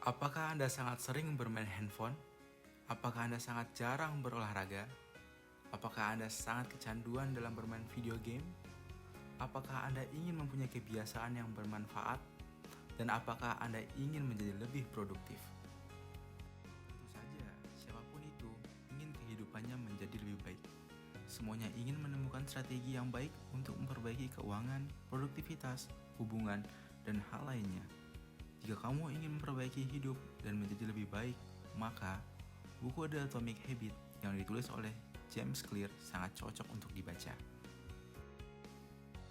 Apakah Anda sangat sering bermain handphone? Apakah Anda sangat jarang berolahraga? Apakah Anda sangat kecanduan dalam bermain video game? Apakah Anda ingin mempunyai kebiasaan yang bermanfaat? Dan apakah Anda ingin menjadi lebih produktif? Tentu saja, siapapun itu ingin kehidupannya menjadi lebih baik. Semuanya ingin menemukan strategi yang baik untuk memperbaiki keuangan, produktivitas, hubungan, dan hal lainnya. Jika kamu ingin memperbaiki hidup dan menjadi lebih baik, maka buku The Atomic Habit yang ditulis oleh James Clear sangat cocok untuk dibaca.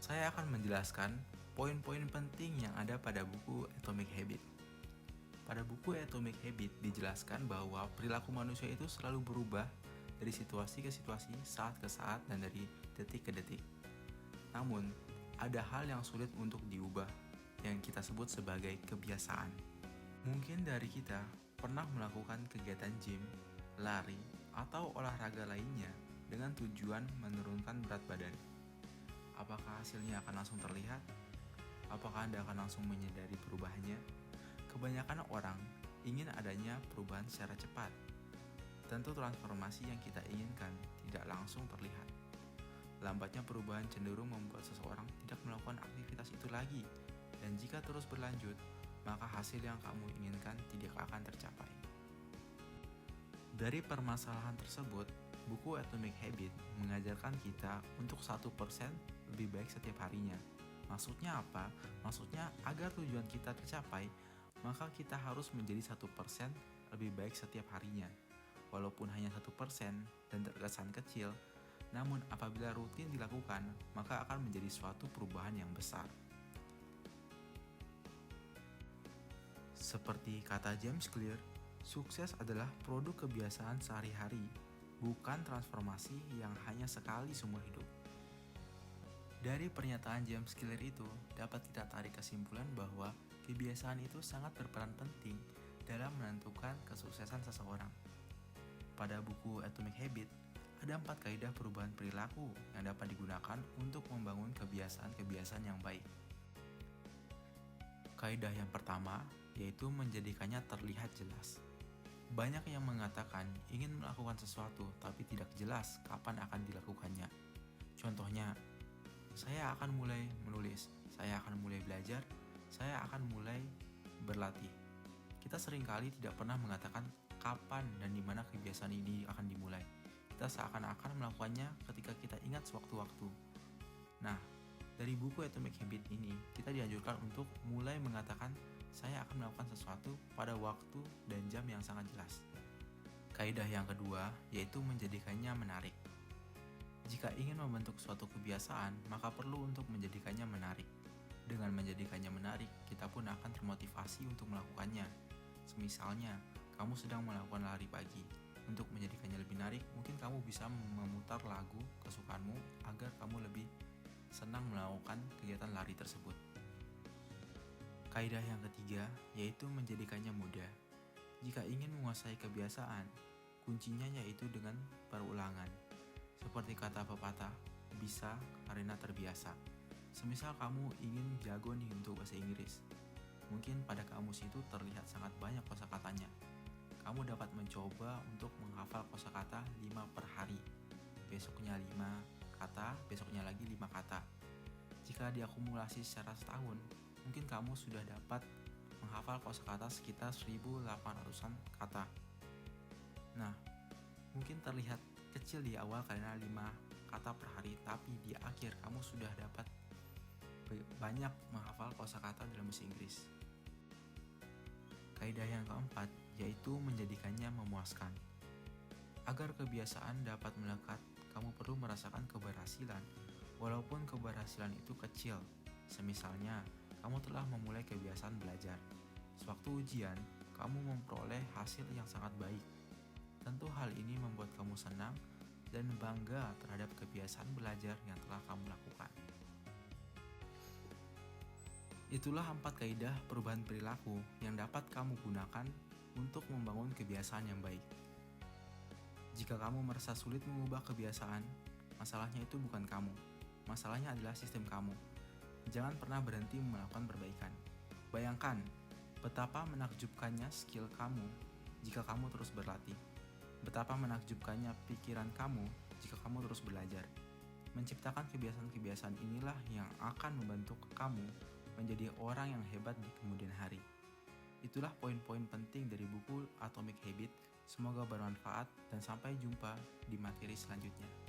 Saya akan menjelaskan poin-poin penting yang ada pada buku Atomic Habit. Pada buku Atomic Habit dijelaskan bahwa perilaku manusia itu selalu berubah dari situasi ke situasi, saat ke saat, dan dari detik ke detik. Namun, ada hal yang sulit untuk diubah, yang kita sebut sebagai kebiasaan. Mungkin dari kita pernah melakukan kegiatan gym, lari, atau olahraga lainnya dengan tujuan menurunkan berat badan. Apakah hasilnya akan langsung terlihat? Apakah Anda akan langsung menyadari perubahannya? Kebanyakan orang ingin adanya perubahan secara cepat. Tentu transformasi yang kita inginkan tidak langsung terlihat. Lambatnya perubahan cenderung membuat seseorang tidak melakukan aktivitas itu lagi, dan jika terus berlanjut, maka hasil yang kamu inginkan tidak akan tercapai. Dari permasalahan tersebut, buku Atomic Habit mengajarkan kita untuk 1% lebih baik setiap harinya. Maksudnya apa? Maksudnya agar tujuan kita tercapai, maka kita harus menjadi 1% lebih baik setiap harinya. Walaupun hanya 1% dan terkesan kecil, namun apabila rutin dilakukan, maka akan menjadi suatu perubahan yang besar. Seperti kata James Clear, sukses adalah produk kebiasaan sehari-hari, bukan transformasi yang hanya sekali seumur hidup. Dari pernyataan James Clear itu, dapat kita tarik kesimpulan bahwa kebiasaan itu sangat berperan penting dalam menentukan kesuksesan seseorang. Pada buku Atomic Habit, ada 4 kaidah perubahan perilaku yang dapat digunakan untuk membangun kebiasaan-kebiasaan yang baik. Kaidah yang pertama, yaitu menjadikannya terlihat jelas. Banyak yang mengatakan ingin melakukan sesuatu tapi tidak jelas kapan akan dilakukannya. Contohnya, saya akan mulai menulis, saya akan mulai belajar, saya akan mulai berlatih. Kita seringkali tidak pernah mengatakan kapan dan di mana kebiasaan ini akan dimulai. Kita seakan-akan melakukannya ketika kita ingat sewaktu-waktu. Nah, dari buku Atomic Habit ini, kita dianjurkan untuk mulai mengatakan saya akan melakukan sesuatu pada waktu dan jam yang sangat jelas. Kaidah yang kedua, yaitu menjadikannya menarik. Jika ingin membentuk suatu kebiasaan, maka perlu untuk menjadikannya menarik. Dengan menjadikannya menarik, kita pun akan termotivasi untuk melakukannya. Misalnya, kamu sedang melakukan lari pagi. Untuk menjadikannya lebih menarik, mungkin kamu bisa memutar lagu kesukaanmu agar kamu lebih senang melakukan kegiatan lari tersebut. Kaidah yang ketiga, yaitu menjadikannya mudah. Jika ingin menguasai kebiasaan, kuncinya yaitu dengan perulangan. Seperti kata pepatah, bisa karena terbiasa. Semisal kamu ingin jago nih untuk bahasa Inggris, mungkin pada kamus itu terlihat sangat banyak kosakatanya. Kamu dapat mencoba untuk menghafal kosakata 5 per hari. Besoknya 5 kata, besoknya lagi 5 kata. Jika diakumulasi secara setahun, mungkin kamu sudah dapat menghafal kosakata sekitar 1.800-an kata. Nah, mungkin terlihat kecil di awal karena 5 kata per hari, tapi di akhir kamu sudah dapat banyak menghafal kosakata dalam bahasa Inggris. Kaidah yang keempat, yaitu menjadikannya memuaskan. Agar kebiasaan dapat melekat, kamu perlu merasakan keberhasilan, walaupun keberhasilan itu kecil. Semisalnya, kamu telah memulai kebiasaan belajar. Sewaktu ujian, kamu memperoleh hasil yang sangat baik. Tentu hal ini membuat kamu senang dan bangga terhadap kebiasaan belajar yang telah kamu lakukan. Itulah 4 kaidah perubahan perilaku yang dapat kamu gunakan untuk membangun kebiasaan yang baik. Jika kamu merasa sulit mengubah kebiasaan, masalahnya itu bukan kamu. Masalahnya adalah sistem kamu. Jangan pernah berhenti melakukan perbaikan. Bayangkan, Betapa menakjubkannya skill kamu jika kamu terus berlatih. Betapa menakjubkannya pikiran kamu jika kamu terus belajar. Menciptakan kebiasaan-kebiasaan inilah yang akan membentuk kamu menjadi orang yang hebat di kemudian hari. Itulah poin-poin penting dari buku Atomic Habit. Semoga bermanfaat dan sampai jumpa di materi selanjutnya.